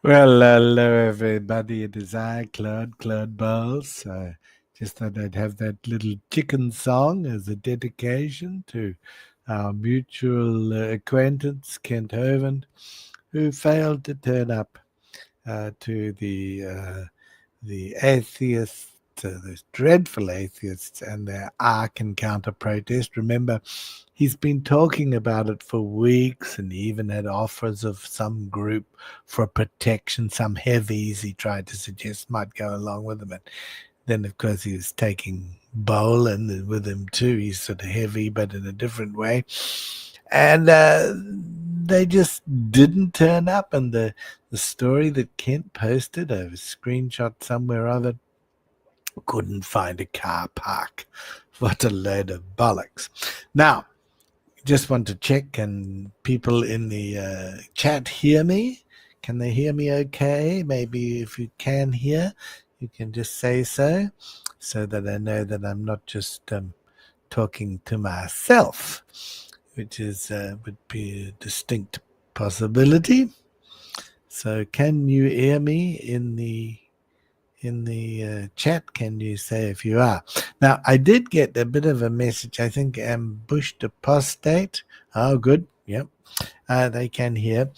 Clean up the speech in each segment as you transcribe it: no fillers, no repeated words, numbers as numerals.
Well, hello everybody. It is I, Claude Bawles. I just thought I'd have that little chicken song as a dedication to our mutual acquaintance, Kent Hovind, who failed to turn up to the atheists, those dreadful atheists, and their Ark Encounter protest. Remember, he's been talking about it for weeks, and he even had offers of some group for protection, some heavies he tried to suggest might go along with him. And then, of course, he was taking Bawles with him too. He's sort of heavy, but in a different way. And they just didn't turn up. And the story that Kent posted, I have a screenshot somewhere of it, couldn't find a car park. What a load of bollocks. Now, just want to check, can people in the chat hear me? Can they hear me okay? Maybe if you can hear, you can just say so that I know that I'm not just talking to myself, which is would be a distinct possibility. So can you hear me in the chat? Can you say if you are? Now, I did get a bit of a message. I think ambushed apostate. Oh, good. Yep. They can hear.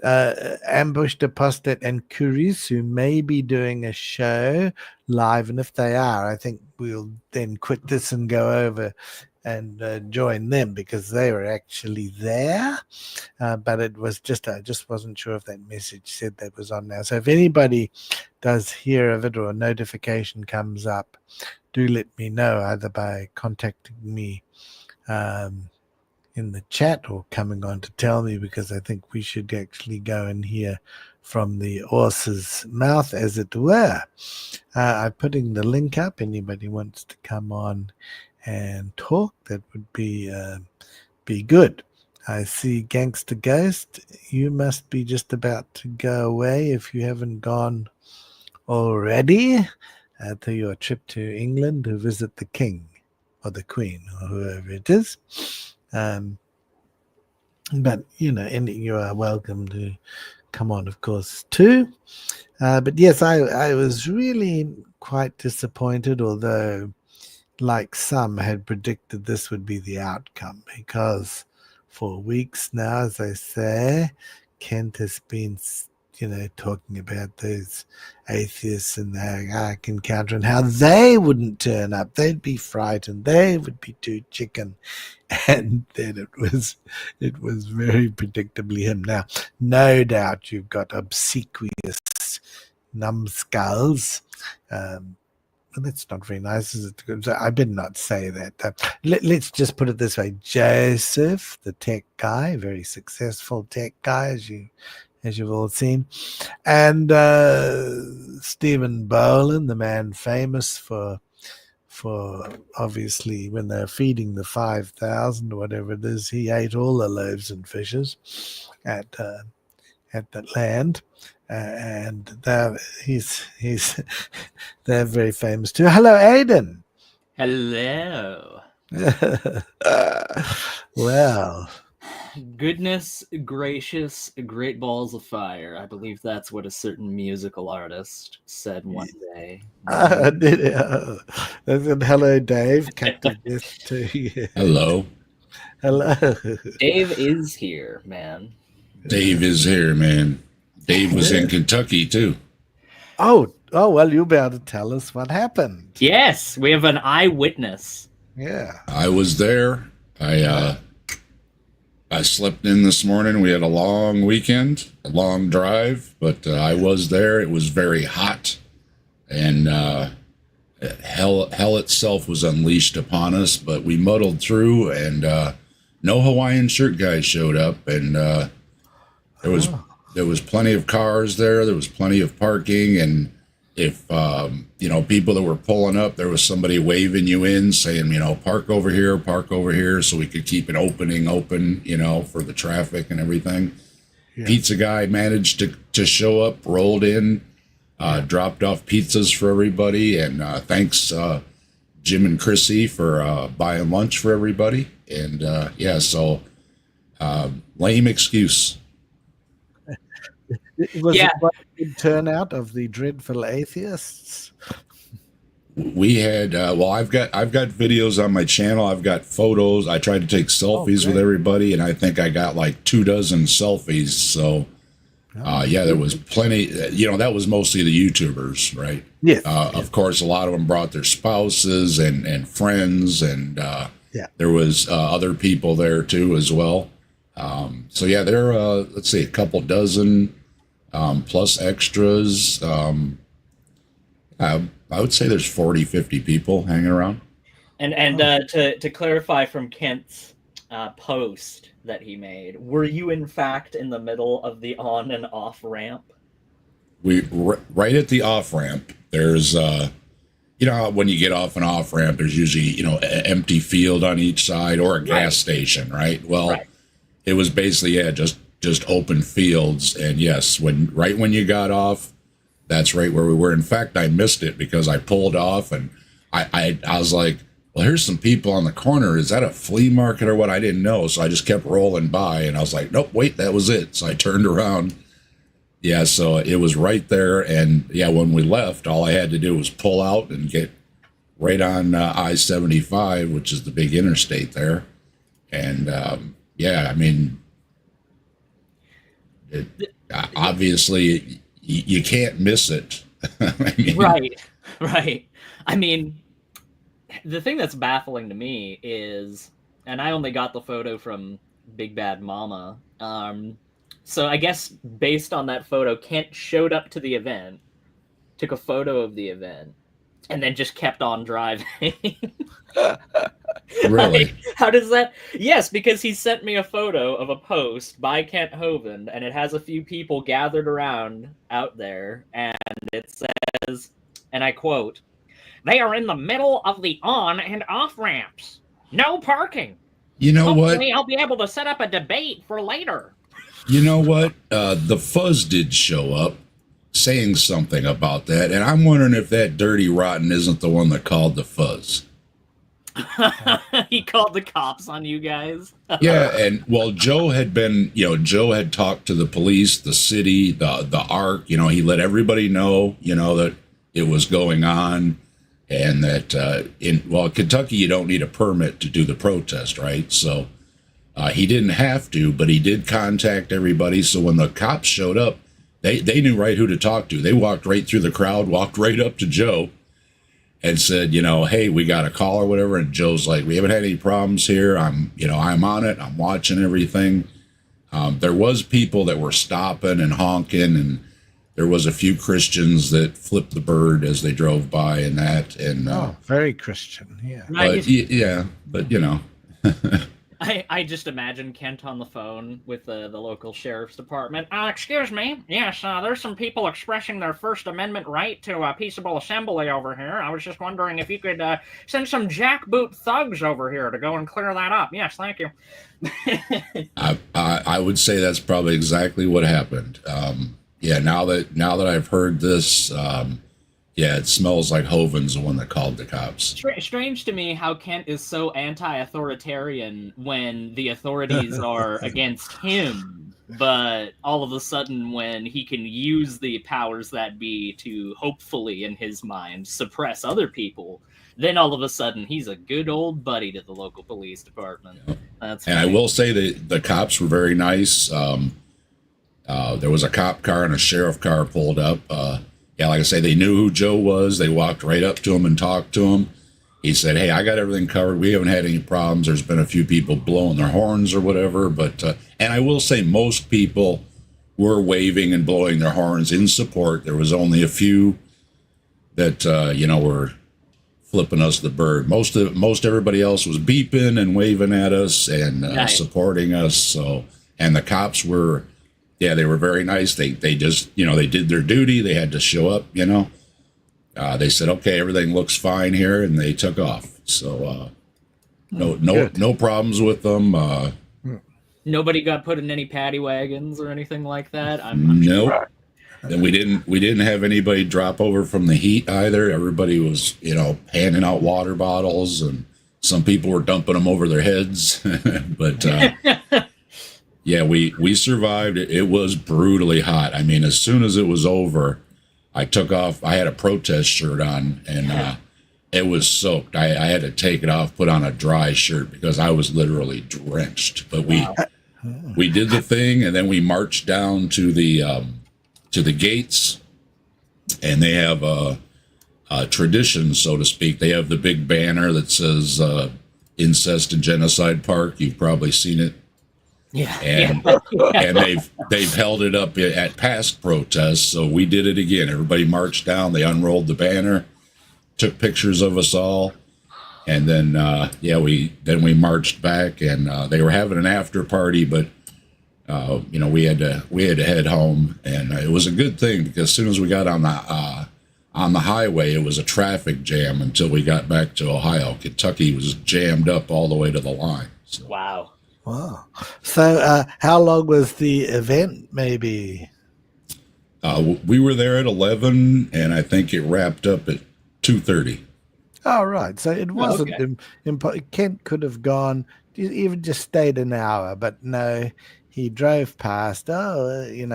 Ambushed apostate and Kurisu may be doing a show live, and if they are, I think we'll then quit this and go over and join them, because they were actually there. But it was just, I just wasn't sure if that message said that was on now. So if anybody does hear of it or a notification comes up, do let me know, either by contacting me in the chat or coming on to tell me, because I think we should actually go and hear from the horse's mouth, as it were. I'm putting the link up. Anybody wants to come on and talk, that would be good. I see Gangster Ghost. You must be just about to go away, if you haven't gone already, to your trip to England to visit the King or the Queen or whoever it is. But and you are welcome to come on, of course, too. But yes, I was really quite disappointed, although, like some, had predicted this would be the outcome, because for weeks now, as I say, Kent has been, talking about those atheists and the Ark encounter and how they wouldn't turn up. They'd be frightened. They would be too chicken. And then it was very predictably him. Now, no doubt you've got obsequious numbskulls. Well, that's not very nice, is it? I better not say that. Let's just put it this way: Joseph, the tech guy, very successful tech guy, as you've all seen, and Stephen Boland, the man famous for obviously when they're feeding the 5,000 or whatever it is, he ate all the loaves and fishes at that land, and he's they're very famous too. Hello, Aidan. Hello. Well, Goodness gracious, great balls of fire. I believe that's what a certain musical artist said one day. Hello, Dave. Captain Death to you. Hello. Hello. Dave is here, man. Dave is here, man. Dave was in Kentucky, too. Oh, well, you'll be able to tell us what happened. Yes, we have an eyewitness. Yeah. I was there. I slept in this morning. We had a long weekend, a long drive, but I was there. It was very hot, and hell itself was unleashed upon us, but we muddled through, and no Hawaiian shirt guys showed up, and there was plenty of cars there. There was plenty of parking, and if people that were pulling up, there was somebody waving you in, saying, park over here, so we could keep an opening open, for the traffic and everything. Yeah. Pizza guy managed to show up, rolled in, dropped off pizzas for everybody, and thanks Jim and Chrissy for buying lunch for everybody. And so lame excuse. Was it quite a good turnout of the dreadful atheists? We had I've got videos on my channel. I've got photos. I tried to take selfies with everybody, and I think I got like 24 selfies. So there was plenty. That was mostly the YouTubers, right? Yes. Of course, a lot of them brought their spouses and friends, and there was other people there too as well. There are let's see, a couple dozen plus extras. I would say there's 40, 50 people hanging around. And to clarify from Kent's post that he made, were you in fact in the middle of the on and off ramp? Right at the off ramp, there's when you get off an off ramp, there's usually an empty field on each side or a gas station, right? Well, It was basically just open fields, and yes, when you got off, that's right where we were. In fact, I missed it because I pulled off, and I was like, well, here's some people on the corner. Is that a flea market or what? I didn't know, so I just kept rolling by, and I was like, nope, wait, that was it. So I turned around. Yeah, so it was right there, and when we left, all I had to do was pull out and get right on I-75, which is the big interstate there, and obviously you can't miss it. Right. I mean, the thing that's baffling to me is, and I only got the photo from Big Bad Mama, so I guess based on that photo, Kent showed up to the event, took a photo of the event, and then just kept on driving. Really? Like, how does that? Yes, because he sent me a photo of a post by Kent Hovind, and it has a few people gathered around out there, and it says, and I quote, "They are in the middle of the on and off ramps. No parking. You know Hopefully I'll be able to set up a debate for later." You know what? The Fuzz did show up saying something about that, and I'm wondering if that Dirty Rotten isn't the one that called the Fuzz. He called the cops on you guys. Yeah, and well, Joe had talked to the police, the city, the Ark. He let everybody know, that it was going on, and that in Kentucky you don't need a permit to do the protest, right? So he didn't have to, but he did contact everybody. So when the cops showed up, they knew right who to talk to. They walked right through the crowd, walked right up to Joe, and said, hey, we got a call or whatever. And Joe's like, we haven't had any problems here. I'm on it. I'm watching everything. There was people that were stopping and honking, and there was a few Christians that flipped the bird as they drove by and that. And very Christian, yeah. But I just imagine Kent on the phone with the local sheriff's department. Excuse me. Yes, there's some people expressing their First Amendment right to a peaceable assembly over here. I was just wondering if you could send some jackboot thugs over here to go and clear that up. Yes, thank you. I would say that's probably exactly what happened. Now that I've heard this, it smells like Hovind's the one that called the cops. Strange to me how Kent is so anti-authoritarian when the authorities are against him, but all of a sudden when he can use the powers that be to hopefully, in his mind, suppress other people, then all of a sudden he's a good old buddy to the local police department. Yeah. That's and funny. I will say that the cops were very nice. There was a cop car and a sheriff car pulled up. Like I say, they knew who Joe was. They walked right up to him and talked to him. He said, hey, I got everything covered. We haven't had any problems. There's been a few people blowing their horns or whatever. But and I will say most people were waving and blowing their horns in support. There was only a few that, were flipping us the bird. Most everybody else was beeping and waving at us and Nice. supporting us. So, and the cops were... Yeah, they were very nice. They just, they did their duty. They had to show up, They said, okay, everything looks fine here, and they took off. So no problems with them. Nobody got put in any paddy wagons or anything like that. Nope. Sure. And we didn't have anybody drop over from the heat either. Everybody was, handing out water bottles, and some people were dumping them over their heads. But yeah, we survived. It was brutally hot. I mean, as soon as it was over, I took off. I had a protest shirt on, and it was soaked. I had to take it off, put on a dry shirt because I was literally drenched. But we did the thing, and then we marched down to the gates, and they have a tradition, so to speak. They have the big banner that says "Incest and Genocide Park." You've probably seen it. Yeah. And they've held it up at past protests, so we did it again. Everybody marched down, they unrolled the banner, took pictures of us all, and then we marched back, and they were having an after party, but we had to head home, and it was a good thing because as soon as we got on the highway, it was a traffic jam until we got back to Ohio. Kentucky was jammed up all the way to the line. So. Wow. So how long was the event, maybe? We were there at 11, and I think it wrapped up at 2:30. Oh, right. So it wasn't Kent could have gone, even just stayed an hour, but no, he drove past. Clearly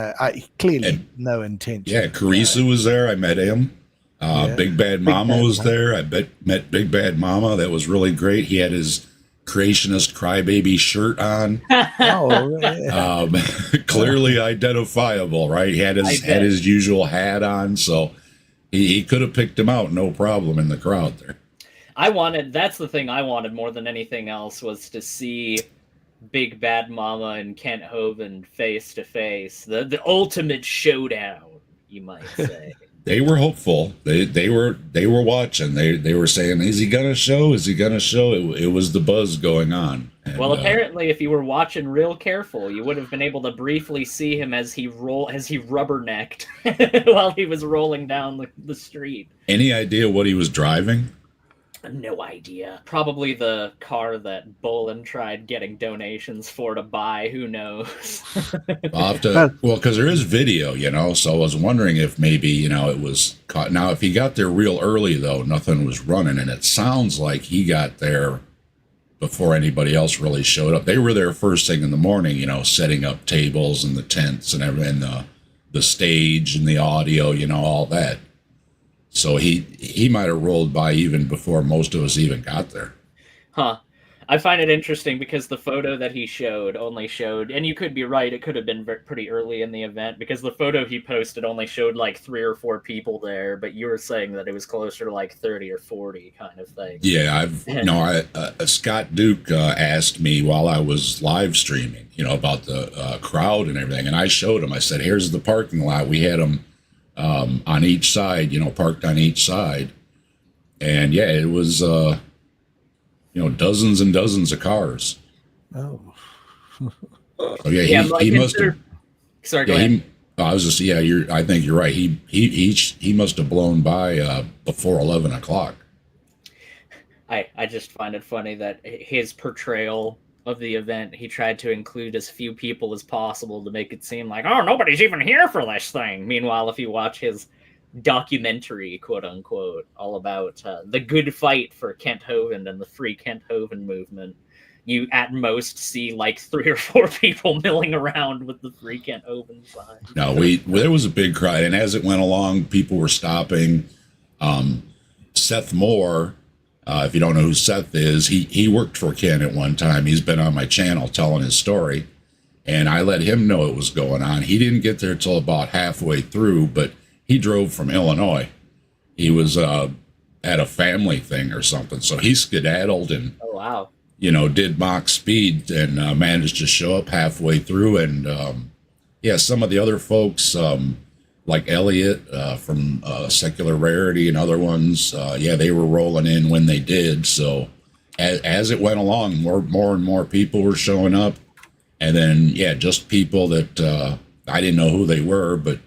no intention. Yeah, Carissa was there. I met him. Big Bad Mama was there. I met Big Bad Mama. That was really great. He had his creationist crybaby shirt on. Clearly identifiable, right? He had his usual hat on, so he could have picked him out, no problem, in the crowd there. That's the thing I wanted more than anything else, was to see Big Bad Mama and Kent Hovind face to face. The ultimate showdown, you might say. They were hopeful. They were watching. They were saying, "Is he gonna show? Is he gonna show?" It was the buzz going on. And, well, apparently, if you were watching real careful, you would have been able to briefly see him as he rubbernecked while he was rolling down the street. Any idea what he was driving? No idea. Probably the car that Bolin tried getting donations for to buy. Who knows? I'll have to, But well, because there is video, so I was wondering if maybe, it was caught. Now, if he got there real early, though, nothing was running, and it sounds like he got there before anybody else really showed up. They were there first thing in the morning, setting up tables and the tents and everything, the stage and the audio, all that. So he might have rolled by even before most of us even got there. Huh. I find it interesting because the photo that he showed only showed, and you could be right, it could have been pretty early in the event, because the photo he posted only showed like 3 or 4 people there, but you were saying that it was closer to like 30 or 40 kind of thing. Yeah, Scott Duke asked me while I was live streaming, about the crowd and everything, and I showed him. I said, "Here's the parking lot." We had them on each side, parked on each side, and yeah, it was dozens and dozens of cars. oh, So yeah, he must have. Sorry, go ahead. I was just I think you're right. He must have blown by before 11 o'clock. I just find it funny that his portrayal of the event, he tried to include as few people as possible to make it seem like, oh, nobody's even here for this thing. Meanwhile, if you watch his documentary, quote unquote, all about the good fight for Kent Hovind and the Free Kent Hovind movement, you at most see like 3 or 4 people milling around with the Free Kent Hovind sign. No, there was a big crowd, and as it went along, people were stopping. Seth Moore, if you don't know who Seth is, he worked for Ken at one time. He's been on my channel telling his story, and I let him know it was going on. He didn't get there till about halfway through, but he drove from Illinois. He was at a family thing or something, so he skedaddled and Oh, wow. Did mock speed and managed to show up halfway through. And some of the other folks, like Elliot from Secular Rarity and other ones, they were rolling in when they did. So as it went along, more and more people were showing up. And then, just people that I didn't know who they were, but,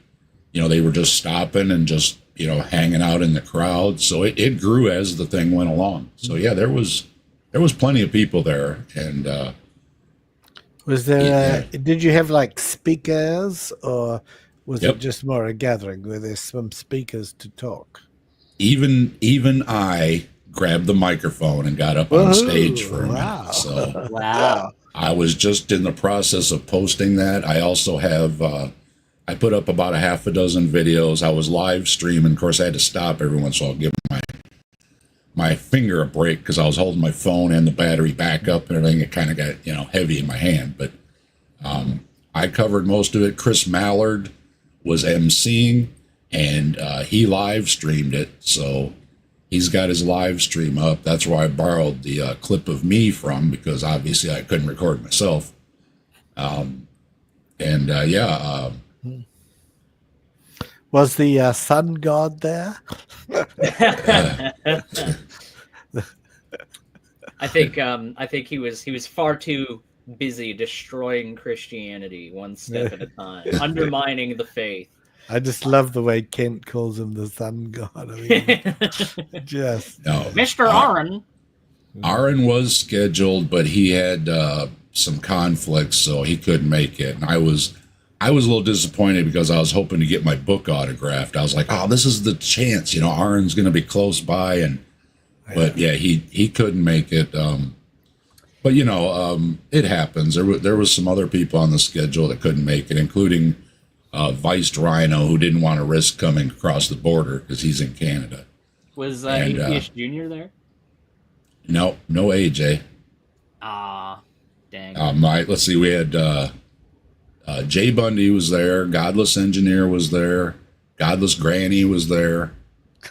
they were just stopping and just, hanging out in the crowd. So it grew as the thing went along. So, there was plenty of people there. And was there? Did you have like speakers, or was it just more a gathering where there's some speakers to talk? Even I grabbed the microphone and got up on stage for a minute. So Wow. I was just in the process of posting that. I also have I put up about a half a dozen videos. I was live streaming. Of course, I had to stop every once in a while, give my finger a break because I was holding my phone and the battery back up and everything. It kind of got heavy in my hand, but I covered most of it. Chris Mallard was emceeing, and he live streamed it, so he's got his live stream up. That's where I borrowed the clip of me from, because obviously I couldn't record myself. Was the sun god there? I think he was far too busy destroying Christianity one step at a time, undermining the faith. I just love the way Kent calls him the sun god. I mean, just Mr. Aaron. Aaron was scheduled, but he had some conflicts, so he couldn't make it. And I was a little disappointed because I was hoping to get my book autographed. I was like, oh, this is the chance. Aaron's going to be close by. But he couldn't make it. But it happens. There was some other people on the schedule that couldn't make it, including Vice Rhino, who didn't want to risk coming across the border because he's in Canada. Was APS Junior there? No AJ. Ah, dang. Let's see. We had Jay Bundy was there. Godless Engineer was there. Godless Granny was there.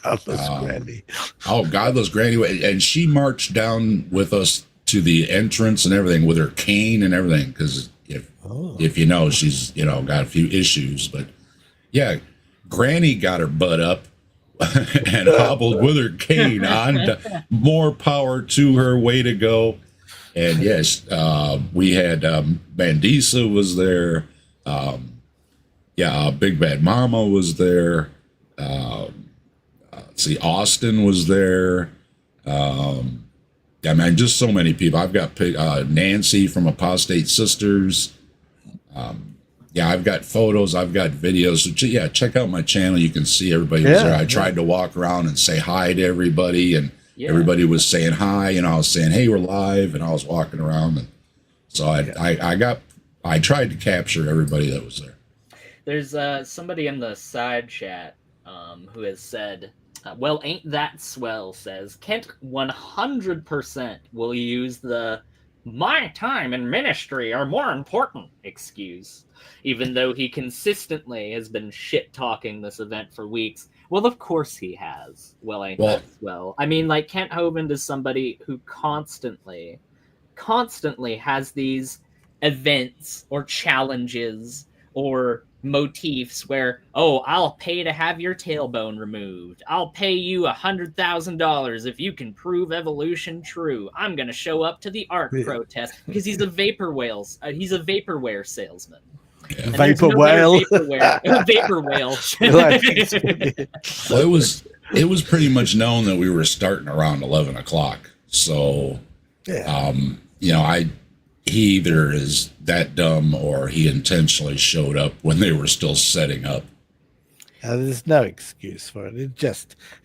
Godless Granny. Oh, Godless Granny. And she marched down with us to the entrance and everything with her cane and everything. Because if you know, she's, got a few issues. But yeah, Granny got her butt up and hobbled with her cane on. More power to her. Way to go. And yes, we had Bandisa was there. Big Bad Mama was there. Let's see, Austin was there. I mean, just so many people. I've got Nancy from Apostate Sisters. Yeah, I've got photos. I've got videos. So yeah, check out my channel. You can see everybody was there. I tried to walk around and say hi to everybody, and everybody was saying hi. And I was saying, "Hey, we're live," and I was walking around. And so I tried to capture everybody that was there. There's somebody in the side chat who has said, well, ain't that swell, says, Kent 100% will use the my time and ministry are more important excuse, even though he consistently has been shit-talking this event for weeks. Well, of course he has. Well, ain't that swell. I mean, like, Kent Hovind is somebody who constantly has these events or challenges or motifs where, oh, I'll pay to have your tailbone removed. I'll pay you $100,000 if you can prove evolution true. I'm going to show up to the Ark protest because he's a he's a vaporware salesman. Yeah. Vapor whale. Vapor whale. Well, it was pretty much known that we were starting around 11 o'clock. So, he either is that dumb or he intentionally showed up when they were still setting up. There's no excuse for it.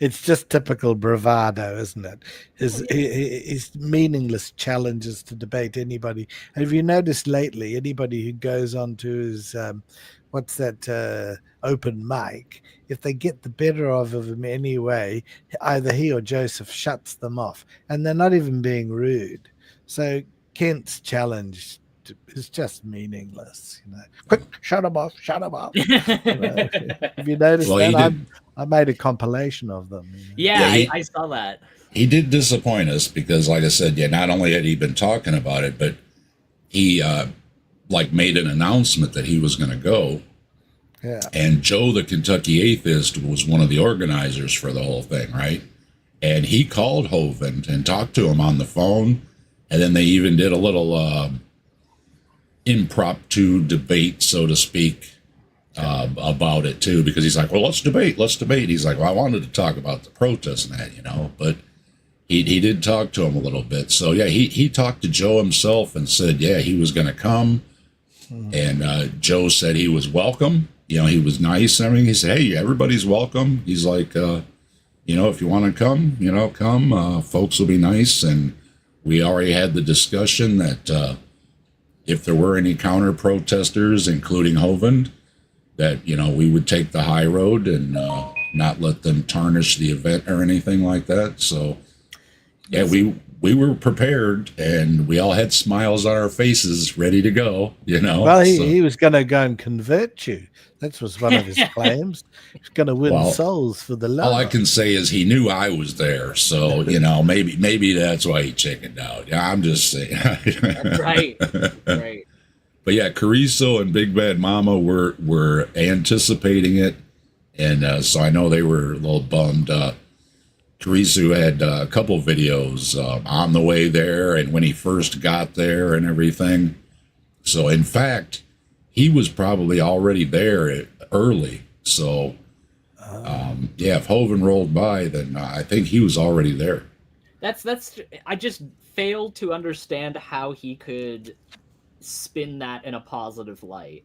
It's just typical bravado, isn't it? His meaningless challenges to debate anybody. Have you noticed lately anybody who goes on to his open mic, if they get the better of him anyway, either he or Joseph shuts them off, and they're not even being rude. So Kent's challenge is just meaningless. Quick, shut him off. Have you noticed that? I made a compilation of them. I saw that. He did disappoint us because, like I said, not only had he been talking about it, but he made an announcement that he was going to go. Yeah. And Joe, the Kentucky Atheist, was one of the organizers for the whole thing, right? And he called Hovind and talked to him on the phone. And then they even did a little impromptu debate, so to speak, about it, too, because he's like, well, let's debate. He's like, well, I wanted to talk about the protest and that, but he did talk to him a little bit. So, yeah, he talked to Joe himself and said, he was going to come. And Joe said he was welcome. He was nice and everything. He said, hey, everybody's welcome. He's like, if you want to come, come. Folks will be nice. And we already had the discussion that if there were any counter protesters, including Hovind, that, we would take the high road and not let them tarnish the event or anything like that. So, we were prepared and we all had smiles on our faces ready to go, Well, he was going to go and convert you. That was one of his claims. He's going to win souls for the Lord. All I can say is he knew I was there. So, maybe that's why he chickened out. Yeah, I'm just saying. Right. But yeah, Carrizo and Big Bad Mama were anticipating it. And so I know they were a little bummed. Carrizo had a couple videos on the way there and when he first got there and everything. So, in fact, he was probably already there early. So, if Hovind rolled by, then I think he was already there. I just failed to understand how he could spin that in a positive light.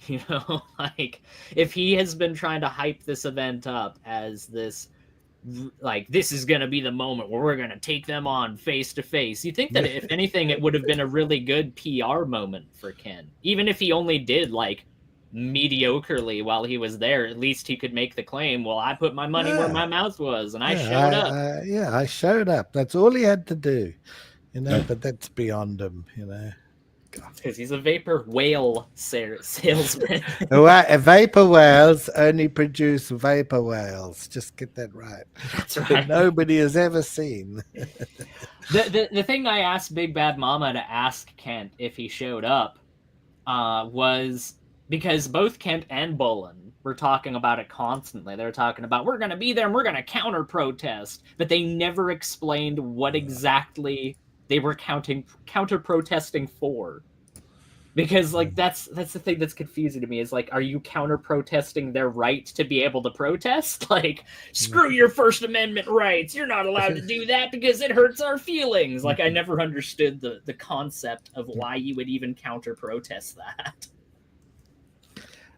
If he has been trying to hype this event up as this, this is going to be the moment where we're going to take them on face to face. You think that if anything, it would have been a really good PR moment for Ken. Even if he only did mediocrely while he was there, at least he could make the claim, well, I put my money where my mouth was and I showed up. I showed up. That's all he had to do, but that's beyond him, Because he's a vapor whale salesman. Vapor whales only produce vapor whales. Just get that right. That's right. Nobody has ever seen. The thing I asked Big Bad Mama to ask Kent if he showed up was because both Kent and Bolin were talking about it constantly. They were talking about, we're going to be there and we're going to counter protest. But they never explained what exactly they were counter protesting for. Because like that's the thing that's confusing to me is like, are you counter protesting their right to be able to protest? Like, screw your First Amendment rights. You're not allowed to do that because it hurts our feelings. Like, I never understood the concept of why you would even counter protest that.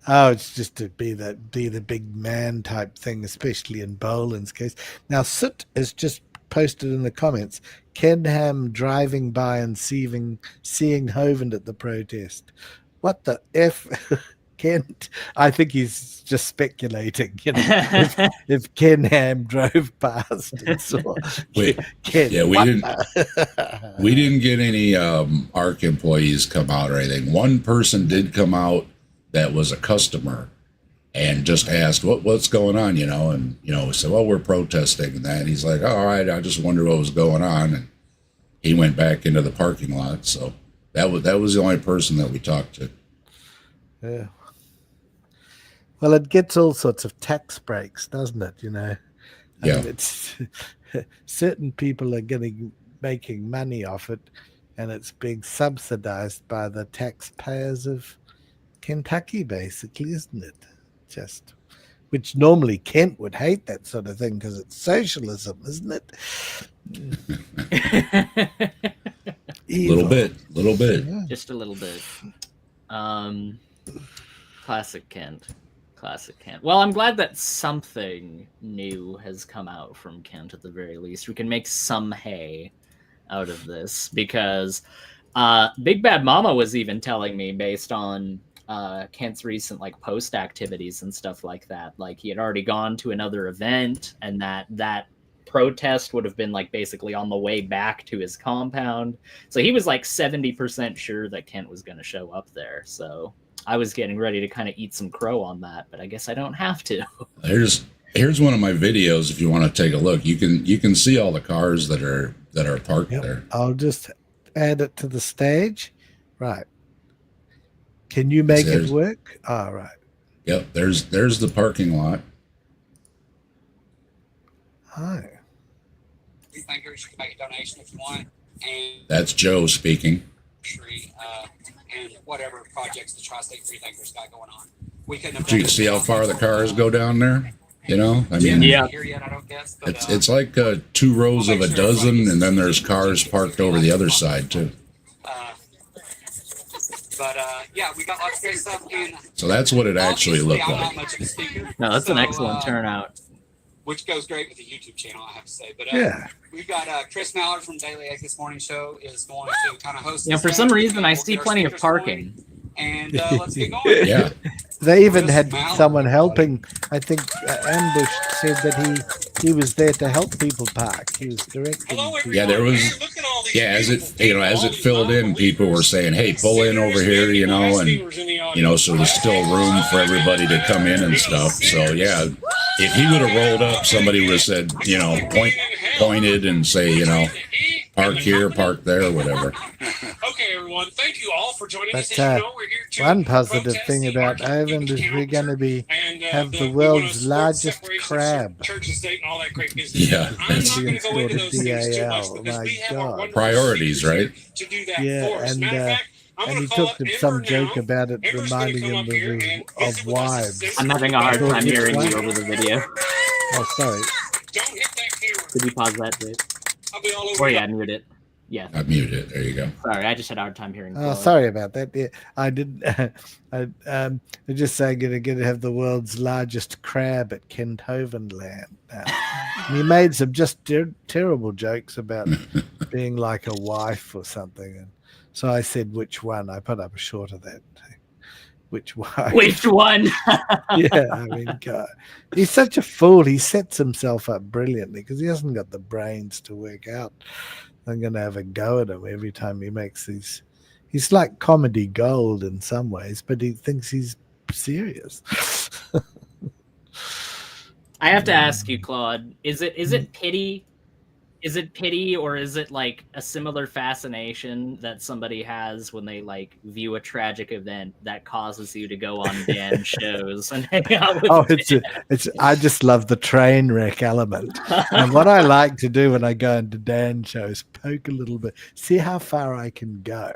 Oh, it's just to be the big man type thing, especially in Boland's case. Now, Soot has just posted in the comments, Ken Ham driving by and seeing Hovind at the protest. What the F? Kent? I think he's just speculating. You know, if Ken Ham drove past and saw Ken. Yeah, we didn't get any Ark employees come out or anything. One person did come out that was a customer and just asked what's going on, you know, and, you know, we said, well, we're protesting and that. And he's like, all right, I just wonder what was going on. And he went back into the parking lot. So that was the only person that we talked to. Yeah. Well, it gets all sorts of tax breaks, doesn't it? You know, I mean, it's certain people are making money off it, and it's being subsidized by the taxpayers of Kentucky, basically, isn't it? Just, which normally Kent would hate that sort of thing because it's socialism, isn't it? Little bit, yeah. Just a little bit. Classic Kent. Well, I'm glad that something new has come out from Kent at the very least. We can make some hay out of this because Big Bad Mama was even telling me, based on Kent's recent like post activities and stuff like that, like he had already gone to another event and that protest would have been like basically on the way back to his compound. So he was like 70% sure that Kent was going to show up there. So I was getting ready to kind of eat some crow on that, but I guess I don't have to. Here's one of my videos if you want to take a look. You can see all the cars that are parked there. I'll just add it to the stage. Right. Can you make it work? All right. Yep, there's the parking lot. Hi. Freethinkers, you can make a donation if you want. And that's Joe speaking. And whatever projects the Tri-State Freethinkers got going on. We couldn't have. So you can see how far the cars go down there. You know, I mean, yeah. Here yet, I don't guess, but, it's like 2 rows of a dozen, and then there's cars parked over the other side too. Yeah, we got lots of great stuff. And so that's what it actually looked I'm like. not much of a speaker, No, that's an excellent turnout. Which goes great with the YouTube channel, I have to say. But yeah, we've got Chris Mallard from Daily Egg This Morning Show is going to kind of host. Yeah, for some reason I see plenty of parking. And let's get going. Yeah. They even had someone helping. I think Ambush said that he was there to help people park. He was directing. Yeah, there was. Yeah, as it filled in, people were saying, "Hey, pull in over here," you know, and you know, so there's still room for everybody to come in and stuff. So yeah, if he would have rolled up, somebody would have said, you know, pointed and say, you know, park here, park there, whatever. Okay, everyone. Thank you all for joining us. One positive thing about Hovind is we're going to have the world's largest crab. Yeah. DAL. My God. Priorities, right? Yeah, and he took some joke about it, reminding him of wives. I'm having a hard time hearing you over the video. Oh, sorry. Could you pause that, Dave? Or mute it. Yeah. I muted it. There you go. Sorry, I just had a hard time hearing. Oh, sorry about that. Yeah, I did. I'm just saying, going to have the world's largest crab at Kent Hovind land. He made some just terrible jokes about being like a wife or something, and so I said, "Which one?" I put up a short of that. Which one? Which one? Yeah, I mean, God, he's such a fool. He sets himself up brilliantly because he hasn't got the brains to work out. I'm going to have a go at him every time he makes these. He's like comedy gold in some ways, but he thinks he's serious. I have to ask you, Claude, is it pity Is it pity, or is it like a similar fascination that somebody has when they like view a tragic event that causes you to go on Dan shows and hang out with? Oh, it's. I just love the train wreck element, and what I like to do when I go into Dan shows, poke a little bit, see how far I can go,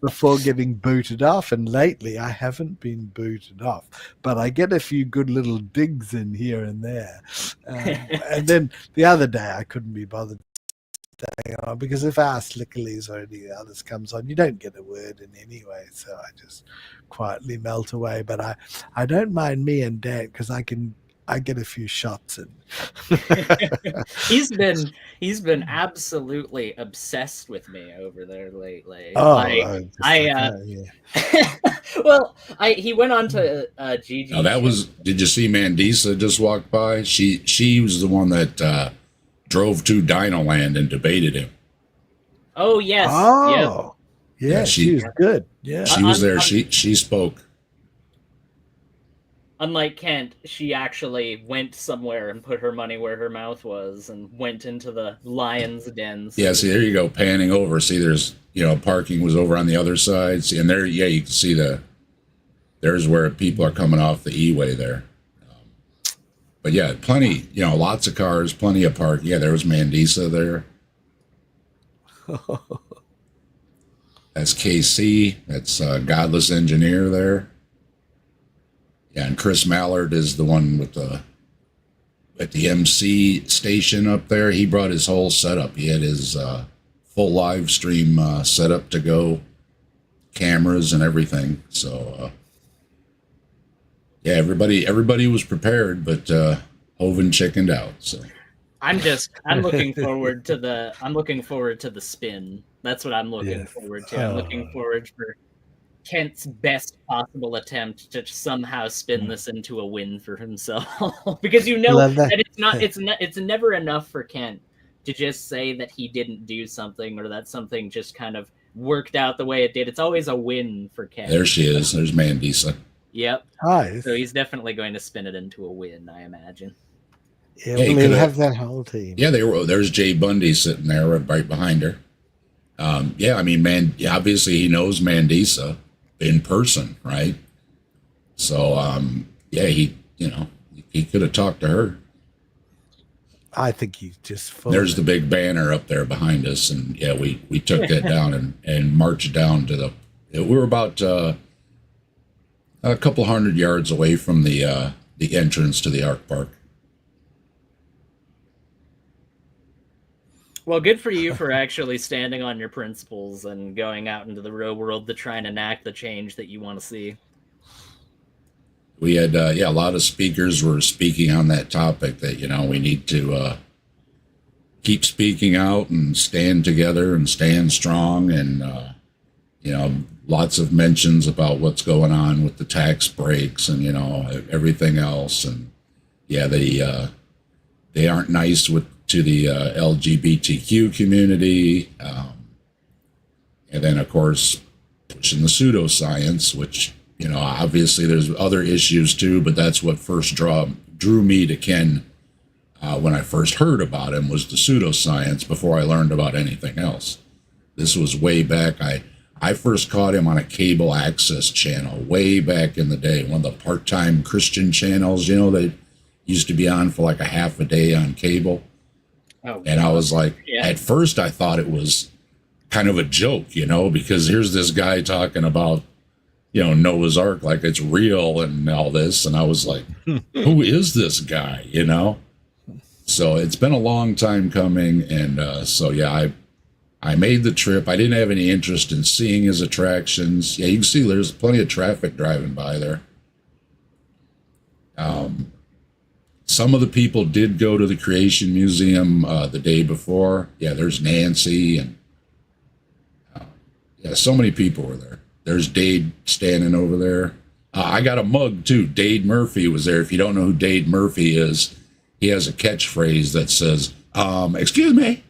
before getting booted off. And lately, I haven't been booted off, but I get a few good little digs in here and there, and then. The other day, I couldn't be bothered staying on because if our Slickerleys or any others comes on, you don't get a word in anyway. So I just quietly melt away. But I don't mind me and Dan because I get a few shots in. He's been absolutely obsessed with me over there lately. Oh, well, he went on to Gigi. Now that was. Did you see Mandisa just walked by? She was the one that drove to Dinoland and debated him. Oh yes. Oh, yeah. She was good. Yeah, she was there. She spoke. Unlike Kent, she actually went somewhere and put her money where her mouth was and went into the lion's dens. Yeah, see, there you go, panning over. See, there's, parking was over on the other side. See, and there, yeah, you can see there's where people are coming off the E-way there. But yeah, plenty, lots of cars, plenty of park. Yeah, there was Mandisa there. That's KC. That's Godless Engineer there. Yeah, and Chris Mallard is the one at the MC station up there. He brought his whole setup. He had his full live stream setup to go, cameras and everything. So yeah, everybody was prepared, but Hovind chickened out. So I'm looking forward to the spin. That's what I'm looking forward to. I'm looking forward for Kent's best possible attempt to somehow spin this into a win for himself. Because that it's never enough for Kent to just say that he didn't do something or that something just kind of worked out the way it did. It's always a win for Kent. There she is. There's Mandisa. Yep. Hi. So he's definitely going to spin it into a win, I imagine. Yeah, we'll have that whole team. Yeah, there's Jay Bundy sitting there right behind her. Yeah, I mean, obviously he knows Mandisa in person, right? So, yeah, he could have talked to her. I think he's just full. There's the big banner up there behind us, and yeah, we took that down and marched down to we were about a couple hundred yards away from the entrance to the Ark Park. Well, good for you for actually standing on your principles and going out into the real world to try and enact the change that you want to see. We had, a lot of speakers were speaking on that topic that, we need to keep speaking out and stand together and stand strong. And, lots of mentions about what's going on with the tax breaks and, everything else. And yeah, they aren't nice to the LGBTQ community. And then, of course, pushing the pseudoscience, which, obviously there's other issues too, but that's what first drew me to Ken when I first heard about him, was the pseudoscience before I learned about anything else. This was way back. I first caught him on a cable access channel way back in the day, one of the part-time Christian channels, that used to be on for like a half a day on cable. Oh, and I was like, At first I thought it was kind of a joke, because here's this guy talking about, Noah's Ark like it's real and all this. And I was like, who is this guy, So it's been a long time coming. And so, yeah, I made the trip. I didn't have any interest in seeing his attractions. Yeah, you can see there's plenty of traffic driving by there. Some of the people did go to the Creation Museum the day before. Yeah, there's Nancy and so many people were there. There's Dade standing over there. I got a mug too. Dade Murphy was there. If you don't know who Dade Murphy is, he has a catchphrase that says, excuse me.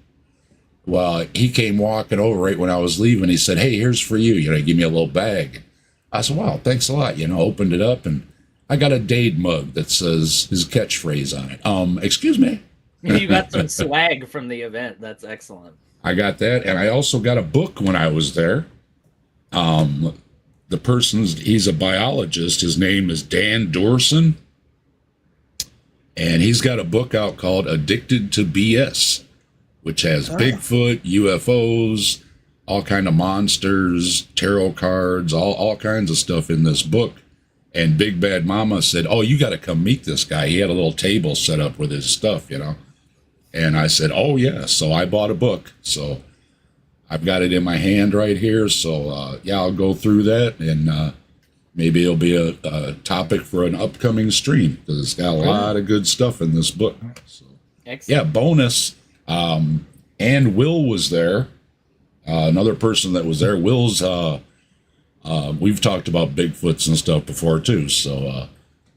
Well, he came walking over right when I was leaving. He said, hey, here's for you. Give me a little bag. I said, wow, thanks a lot. Opened it up and I got a Dade mug that says his catchphrase on it. Excuse me. You got some swag from the event. That's excellent. I got that, and I also got a book when I was there. The he's a biologist. His name is Dan Dorson, and he's got a book out called Addicted to BS, which has Bigfoot, UFOs, all kind of monsters, tarot cards, all kinds of stuff in this book. And Big Bad Mama said, "Oh, you got to come meet this guy." He had a little table set up with his stuff, And I said, "Oh, yeah." So I bought a book. So I've got it in my hand right here. So, I'll go through that, and maybe it'll be a topic for an upcoming stream, because it's got a lot of good stuff in this book. So, excellent. Bonus. And Will was there. Another person that was there. Will's... we've talked about Bigfoots and stuff before too. So,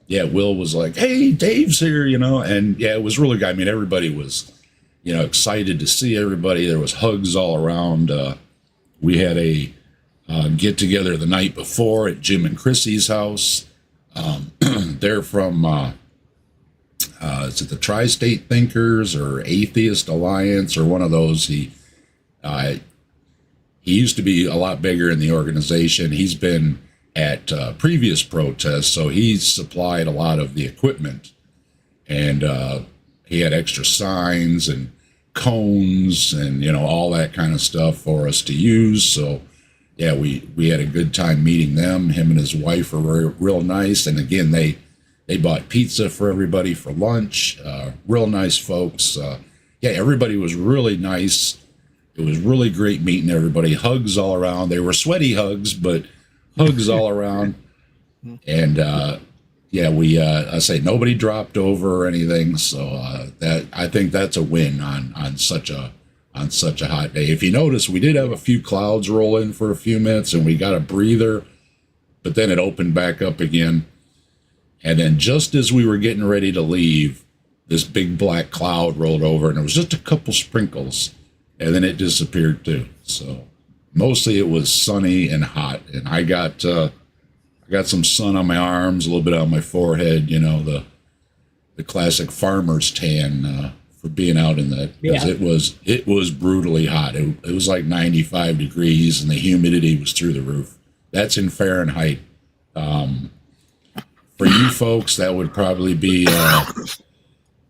Will was like, "Hey, Dave's here," and it was really good. I mean, everybody was, excited to see everybody. There was hugs all around. We had a get together the night before at Jim and Chrissy's house. They're from, is it the Tri-State Thinkers or Atheist Alliance or one of those? He used to be a lot bigger in the organization. He's been at previous protests, so he's supplied a lot of the equipment. And he had extra signs and cones and, all that kind of stuff for us to use. So, we had a good time meeting them. Him and his wife were real nice. And again, they bought pizza for everybody for lunch. Real nice folks. Everybody was really nice. It was really great meeting everybody. Hugs all around. They were sweaty hugs, but hugs all around. And I say nobody dropped over or anything. So that I think that's a win on such a hot day. If you notice, we did have a few clouds roll in for a few minutes, and we got a breather, but then it opened back up again. And then just as we were getting ready to leave, this big black cloud rolled over, and it was just a couple sprinkles. And then it disappeared too. So mostly it was sunny and hot. And I got some sun on my arms, a little bit on my forehead, the classic farmer's tan for being out in that. Because it was brutally hot. It was like 95 degrees, and the humidity was through the roof. That's in Fahrenheit. For you folks, that would probably be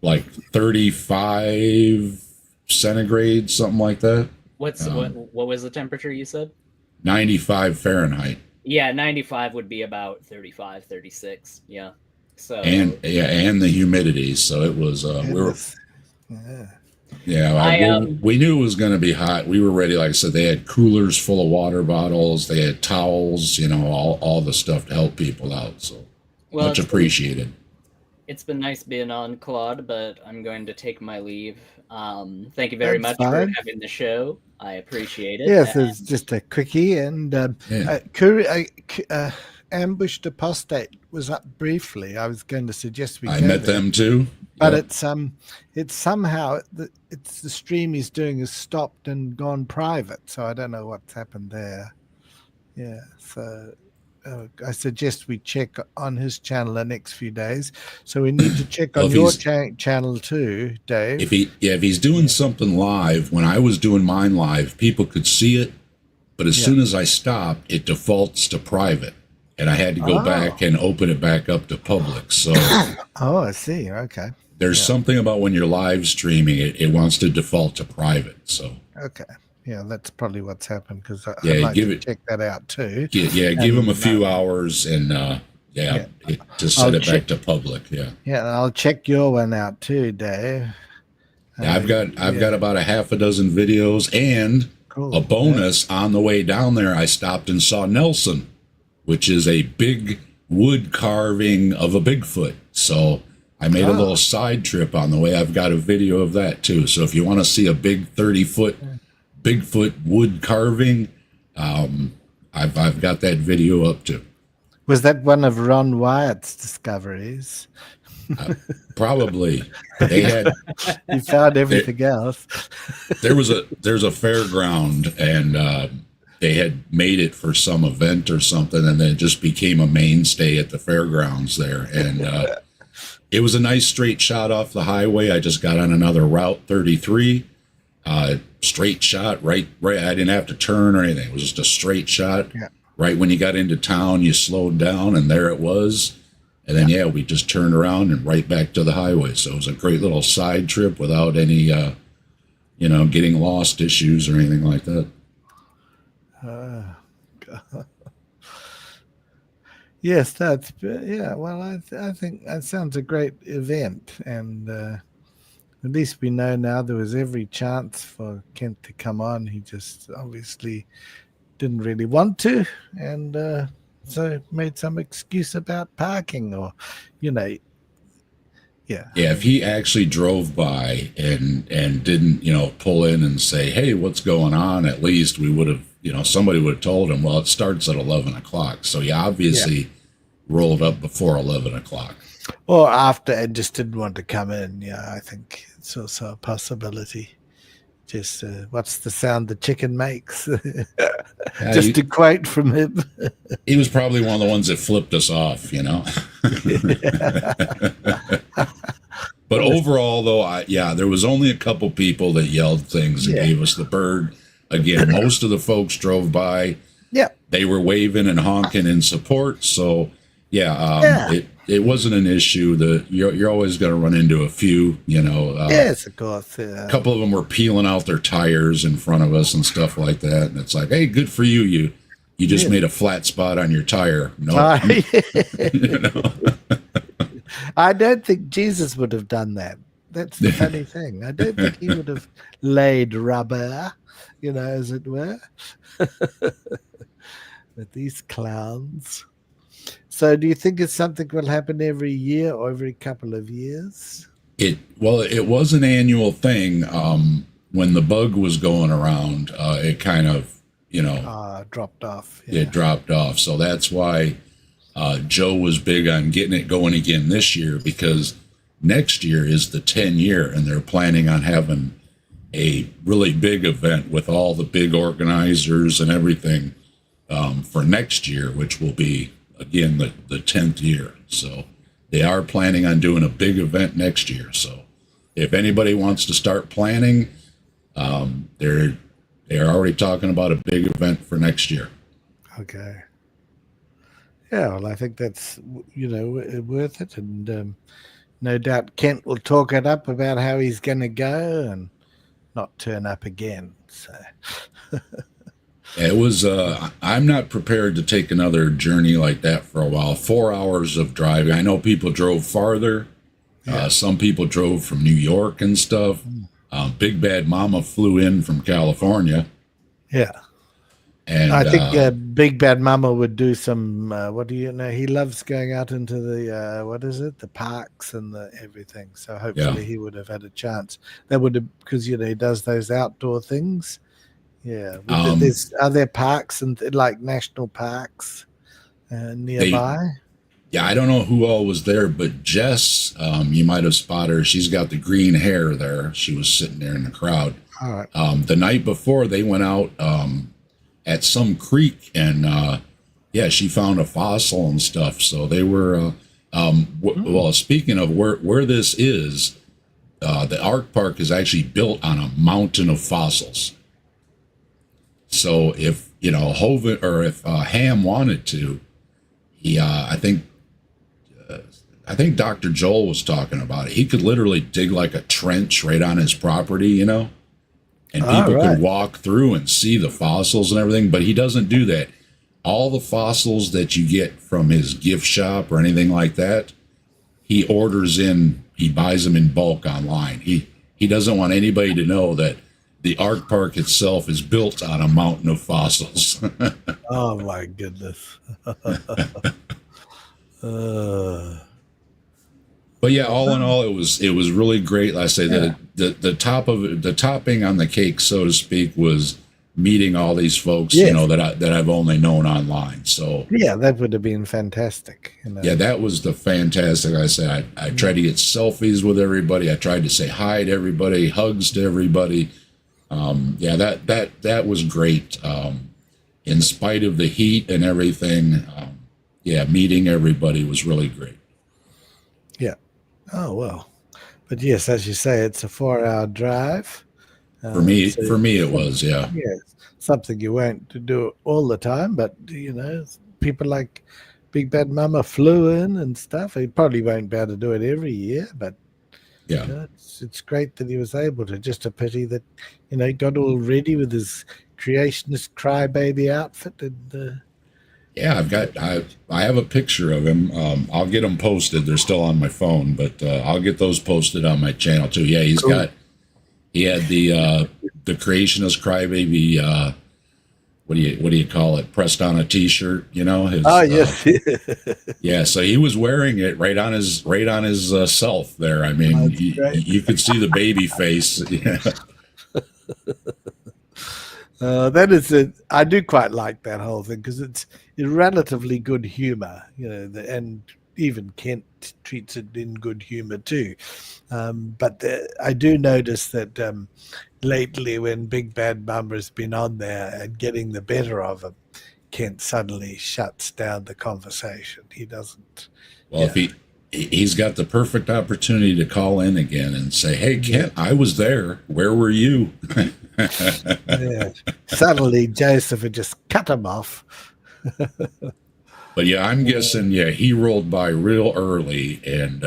like 35 centigrade, something like that. What was the temperature you said? 95 Fahrenheit. Yeah, 95 would be about 35, 36. Yeah. So and the humidity. So it was we knew it was going to be hot. We were ready. Like I said, they had coolers full of water bottles. They had towels. All the stuff to help people out. So much appreciated. It's been nice being on, Claude, but I'm going to take my leave. Thank you very much for having the show. I appreciate it. Yes, it's just a quickie. And Ambushed Apostate was up briefly. I was going to suggest we. I met them too, but it's somehow the stream he's doing is stopped and gone private. So I don't know what's happened there. Yeah, so. I suggest we check on his channel the next few days. So we need to check on your channel too, Dave. If he's doing something live, when I was doing mine live, people could see it, but as soon as I stopped, it defaults to private, and I had to go back and open it back up to public. So, I see. Okay. There's something about when you're live streaming, it wants to default to private. So. Okay. Yeah, that's probably what's happened, because I'd like to check that out too. Give him a few hours and just set it back to public. Yeah. Yeah, I'll check your one out too, Dave. I've got about a half a dozen videos and a bonus on the way down there. I stopped and saw Nelson, which is a big wood carving of a Bigfoot. So I made a little side trip on the way. I've got a video of that too. So if you want to see a big 30-foot Bigfoot wood carving, I've got that video up too. Was that one of Ron Wyatt's discoveries? Probably. They had. You found everything else. There's a fairground, and they had made it for some event or something, and then it just became a mainstay at the fairgrounds there. And It was a nice straight shot off the highway. I just got on another Route 33. Straight shot, right. I didn't have to turn or anything. It was just a straight shot. Yeah. Right when you got into town, you slowed down, and there it was. And then, we just turned around and right back to the highway. So it was a great little side trip without any, getting lost issues or anything like that. Yes, well, I think that sounds a great event, and at least we know now there was every chance for Kent to come on. He just obviously didn't really want to, and so made some excuse about parking, or Yeah, if he actually drove by and didn't, pull in and say, hey, what's going on, at least we would have, somebody would have told him, well, it starts at 11 o'clock. So he obviously rolled up before 11 o'clock. Or after, and just didn't want to come in. Yeah, I think it's also a possibility. Just, what's the sound the chicken makes? Just a quote from him. He was probably one of the ones that flipped us off, But overall, though, there was only a couple people that yelled things and gave us the bird. Again, most of the folks drove by. Yeah. They were waving and honking in support. So, it wasn't an issue. You're always going to run into a few, yes, of course. A couple of them were peeling out their tires in front of us and stuff like that. And it's like, hey, good for you. You just made a flat spot on your tire. No. I don't think Jesus would have done that. That's the funny thing. I don't think he would have laid rubber, as it were. With these clowns. So do you think it's something will happen every year or every couple of years? It was an annual thing. When the bug was going around, it kind of, dropped off. Yeah. It dropped off. So that's why Joe was big on getting it going again this year, because next year is the 10-year, and they're planning on having a really big event with all the big organizers and everything for next year, which will be, again, the 10th year. So they are planning on doing a big event next year. So if anybody wants to start planning, they're already talking about a big event for next year. Okay. Yeah, well, I think that's, worth it. And no doubt Kent will talk it up about how he's going to go and not turn up again. So it was, I'm not prepared to take another journey like that for a while. 4 hours of driving. I know people drove farther. Some people drove from New York and stuff. Big Bad Mama flew in from California. Yeah. And I think Big Bad Mama would do some, he loves going out into the, the parks and the everything. So hopefully he would have had a chance. That would have, because, he does those outdoor things. Yeah. Are there parks and like national parks nearby? I don't know who all was there, but Jess, you might have spotted her. She's got the green hair there. She was sitting there in the crowd. All right. The night before, they went out at some creek, and she found a fossil and stuff. So they were, well, speaking of where this is, the Ark Park is actually built on a mountain of fossils. So if, Hovind, or if Ham wanted to, I think Dr. Joel was talking about it. He could literally dig like a trench right on his property, and people could walk through and see the fossils and everything, but he doesn't do that. All the fossils that you get from his gift shop or anything like that, he buys them in bulk online. He doesn't want anybody to know that the Ark Park itself is built on a mountain of fossils. Oh my goodness. But yeah, all in all, it was really great. Like I say, the topping on the cake, so to speak, was meeting all these folks, that I've only known online. So yeah, that would have been fantastic. Yeah, that was the fantastic. I said I tried to get selfies with everybody. I tried to say hi to everybody, hugs to everybody. That was great. In spite of the heat and everything, meeting everybody was really great. Yeah. Oh, well. But yes, as you say, it's a 4-hour drive. For me, So it was, yeah. yes, something you won't do all the time, but people like Big Bad Mama flew in and stuff. He probably won't be able to do it every year, but Yeah. it's great that he was able to. Just a pity that he got all ready with his creationist crybaby outfit and. Yeah, I have a picture of him. I'll get them posted. They're still on my phone, but I'll get those posted on my channel too. Yeah, Cool. he had the creationist crybaby. What do you call it? Pressed on a T-shirt. Yes. Yeah, so he was wearing it right on his self there. I mean, you could see the baby face. Yeah. That is it. I do quite like that whole thing because it's relatively good humor, and even Kent treats it in good humor too. But I do notice that lately, when Big Bad Mama has been on there and getting the better of him, Kent suddenly shuts down the conversation. He doesn't. Well, if he's got the perfect opportunity to call in again and say, "Hey, Kent, I was there. Where were you?" Yeah. Suddenly, Joseph had just cut him off. But yeah, I'm guessing, he rolled by real early and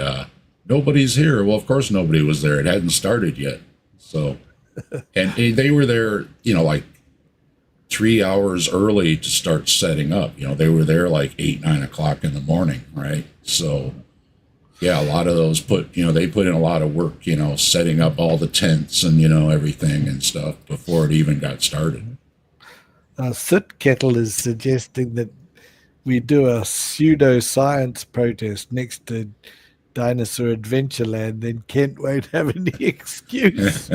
nobody's here. Well, of course nobody was there. It hadn't started yet. So, and they were there, like 3 hours early to start setting up. They were there like 8, 9 o'clock in the morning, right? So, yeah, a lot of those they put in a lot of work, setting up all the tents and, everything and stuff before it even got started. Soot Kettle is suggesting that we do a pseudo-science protest next to Dinosaur Adventureland, then Kent won't have any excuse.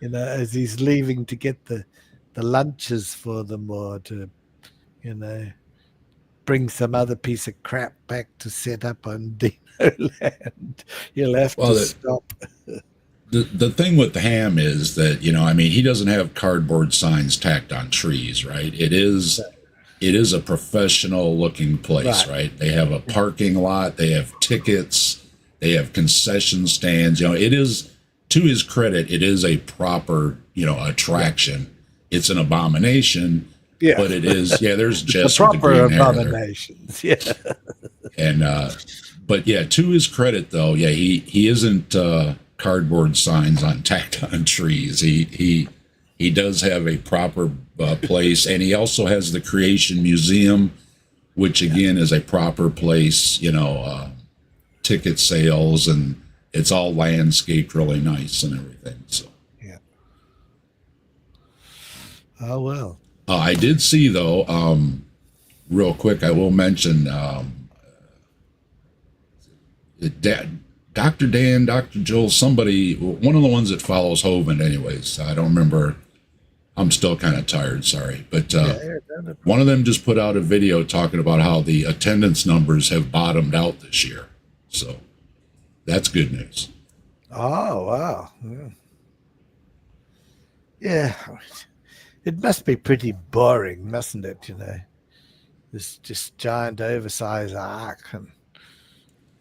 As he's leaving to get the lunches for them or to, bring some other piece of crap back to set up on Dino Land. He'll have to stop. The thing with the Ham is that, he doesn't have cardboard signs tacked on trees, right? It is a professional looking place, right? They have a parking lot, they have tickets, they have concession stands. It is, to his credit, it is a proper, attraction. It's an abomination. Yeah. But it is, there's just the proper abominations. Yeah. And but to his credit though, he isn't cardboard signs tacked on trees. He does have a proper place, and he also has the Creation Museum, which again is a proper place. Ticket sales, and it's all landscaped really nice and everything. So yeah. Oh well. I did see though, real quick, I will mention Dr. Dan, Dr. Joel, somebody, one of the ones that follows Hovind anyways. I don't remember. I'm still kind of tired, sorry. But one of them just put out a video talking about how the attendance numbers have bottomed out this year. So that's good news. Oh, wow. Yeah. It must be pretty boring, mustn't it? This just giant oversized ark.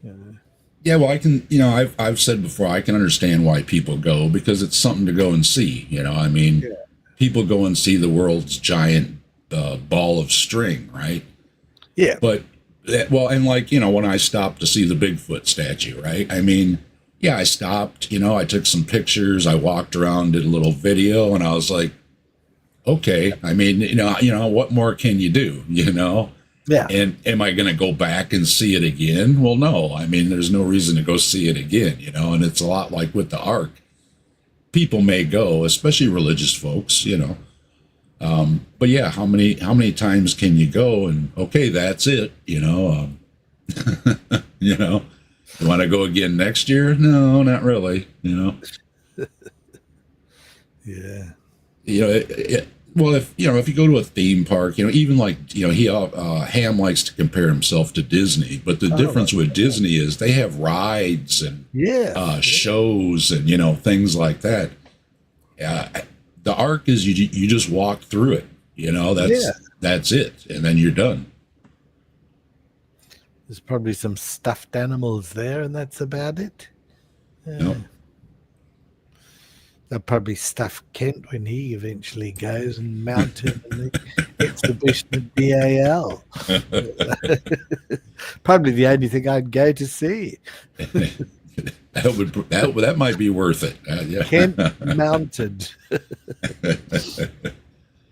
And, Yeah, well, I can, I've said before, I can understand why people go because it's something to go and see. People go and see the world's giant ball of string, right? Yeah. But, and when I stopped to see the Bigfoot statue, right? I stopped, I took some pictures, I walked around, did a little video, and I was like, okay, what more can you do, Yeah. And am I going to go back and see it again? Well, no. There's no reason to go see it again, and it's a lot like with the Ark. People may go, especially religious folks, but yeah, how many times can you go? And okay, that's it, You want to go again next year? No, not really, Yeah. Well, if you go to a theme park, even Ham likes to compare himself to Disney, but the difference with Disney is they have rides and shows and things like that. The Ark is you just walk through it, that's it, and then you're done. There's probably some stuffed animals there, and that's about it. Yep. They'll probably stuff Kent when he eventually goes and mount him in the exhibition at BAL. Probably the only thing I'd go to see. That might be worth it. Yeah. Kent mounted.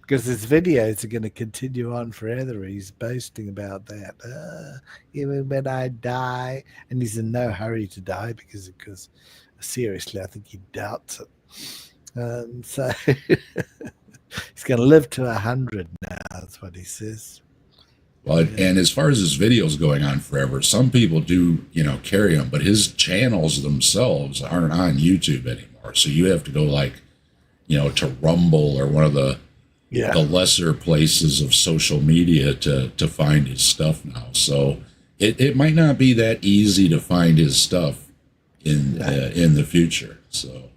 Because his videos are going to continue on forever. He's boasting about that. Even when I die, and he's in no hurry to die because seriously, I think he doubts it. So he's going to live to 100 now. That's what he says. Well, and as far as his videos going on forever, some people do, carry them, but his channels themselves aren't on YouTube anymore. So you have to go to Rumble or one of the lesser places of social media to find his stuff now. So it might not be that easy to find his stuff in the future. So,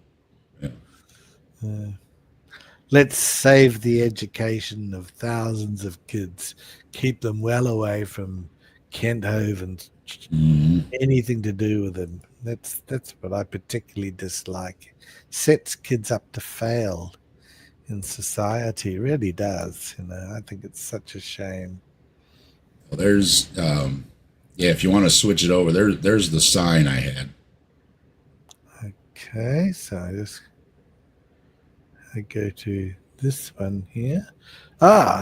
let's save the education of thousands of kids. Keep them well away from Kent Hovind. Anything to do with him. That's what I particularly dislike. Sets kids up to fail in society. It really does. I think it's such a shame. Well, there's if you want to switch it over, there's the sign I had. Okay, so I go to this one here.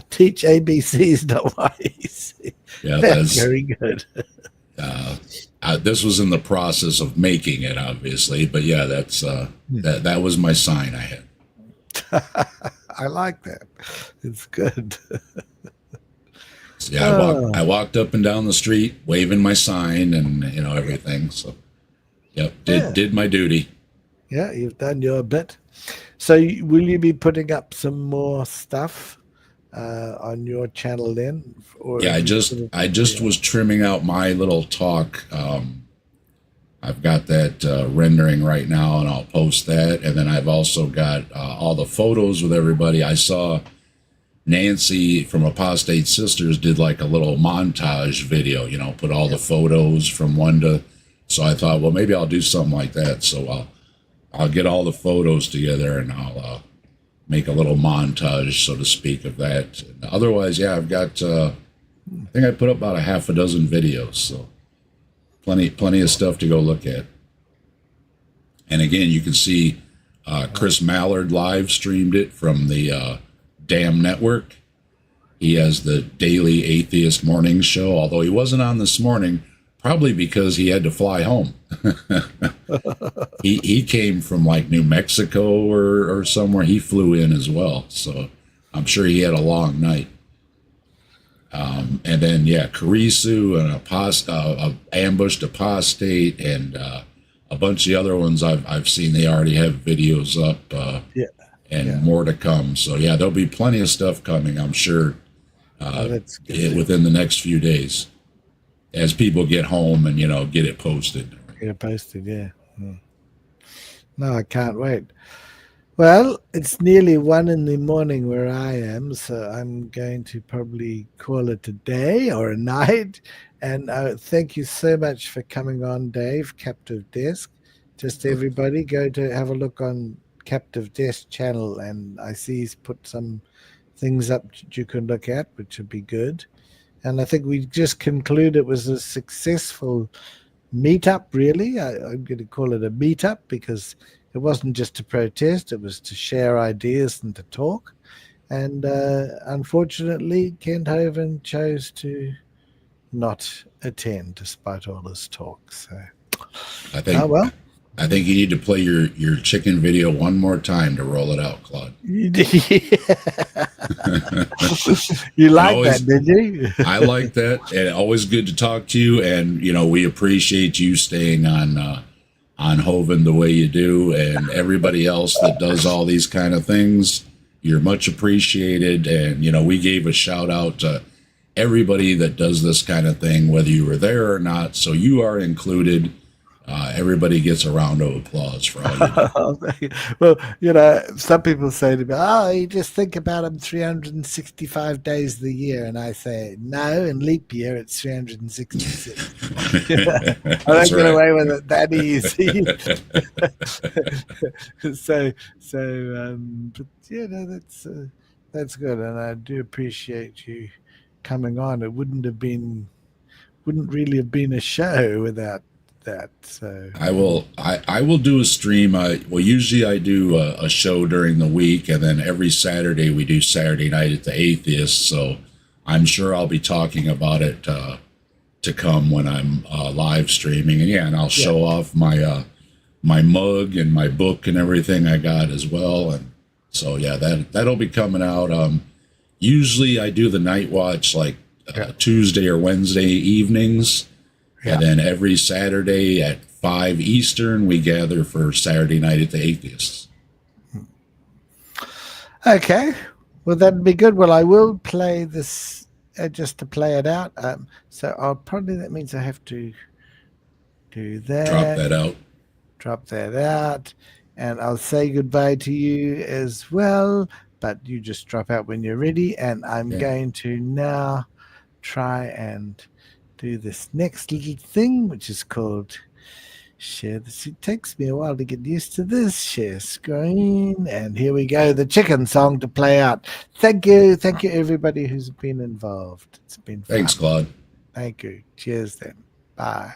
Teach ABCs.YEC. Yeah, that's very good. This was in the process of making it, obviously, but yeah, that's that was my sign I had. I like that. It's good. So, yeah, I walked up and down the street waving my sign and everything. So, did my duty. Yeah, you've done your bit. So will you be putting up some more stuff on your channel then? Or I just was trimming out my little talk. I've got that rendering right now, and I'll post that. And then I've also got all the photos with everybody. I saw Nancy from Apostate Sisters did like a little montage video, put all the photos from one to. So I thought, well, maybe I'll do something like that. So I'll get all the photos together and I'll make a little montage, so to speak, of that. And otherwise, I've got, I think I put up about a half a dozen videos, so plenty of stuff to go look at. And again, you can see Chris Mallard live streamed it from the Damn Network. He has the Daily Atheist Morning Show, although he wasn't on this morning, probably because he had to fly home. He came from like New Mexico or somewhere. He flew in as well, so I'm sure he had a long night. And then Karisu and Ambushed Apostate and a bunch of the other ones I've seen. They already have videos up, and more to come. So there'll be plenty of stuff coming, I'm sure, within the next few days, as people get home and get it posted. No, I can't wait. Well, it's nearly 1 a.m. where I am, so I'm going to probably call it a day or a night. And thank you so much for coming on, Dave, Captive Desk. Just everybody go to have a look on Captive Desk channel, and I see he's put some things up that you can look at, which would be good. And I think we just conclude it was a successful meetup, really. I'm going to call it a meetup because it wasn't just to protest, it was to share ideas and to talk. And unfortunately, Kent Hovind chose to not attend despite all his talk. So I think you need to play your chicken video one more time to roll it out, Claude. You like that, did you? I like that, and always good to talk to you. And we appreciate you staying on Hovind the way you do, and everybody else that does all these kind of things. You're much appreciated, and we gave a shout out to everybody that does this kind of thing, whether you were there or not. So you are included. everybody gets a round of applause for all you do. Well, some people say to me, "Oh, you just think about them 365 days of the year," and I say, "No, in leap year it's 366." I don't That's get right. away with it that easy. But that's good, and I do appreciate you coming on. It wouldn't really have been a show without that. So I will do a stream. Usually I do a show during the week, and then every Saturday we do Saturday Night at the Atheist. So I'm sure I'll be talking about it to come when I'm live streaming. And I'll show off my my mug and my book and everything I got as well. And so that'll be coming out. Usually I do the night watch like Tuesday or Wednesday evenings. Yeah. And then every Saturday at 5 Eastern, we gather for Saturday Night at the Atheists. Okay. Well, that'd be good. Well, I will play this just to play it out. So that means I have to do that. Drop that out. And I'll say goodbye to you as well. But you just drop out when you're ready. And I'm going to now try and do this next little thing, which is called share this. It takes me a while to get used to this. Share screen, and here we go. The chicken song to play out. Thank you everybody who's been involved. It's been fun. Thanks, Claude. Thank you. Cheers then. Bye.